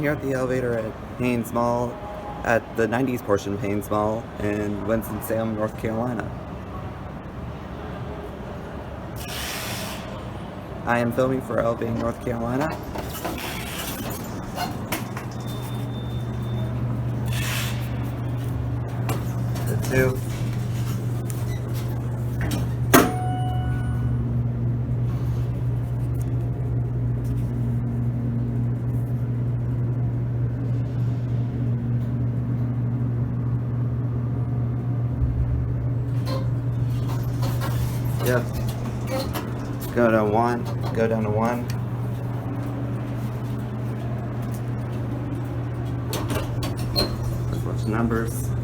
here at the elevator at Haynes Mall, at the 90s portion of Haynes Mall in Winston-Salem, North Carolina. I am filming for Elevating North Carolina. The two. Yep. Go to one. Go down to one. Let's watch numbers.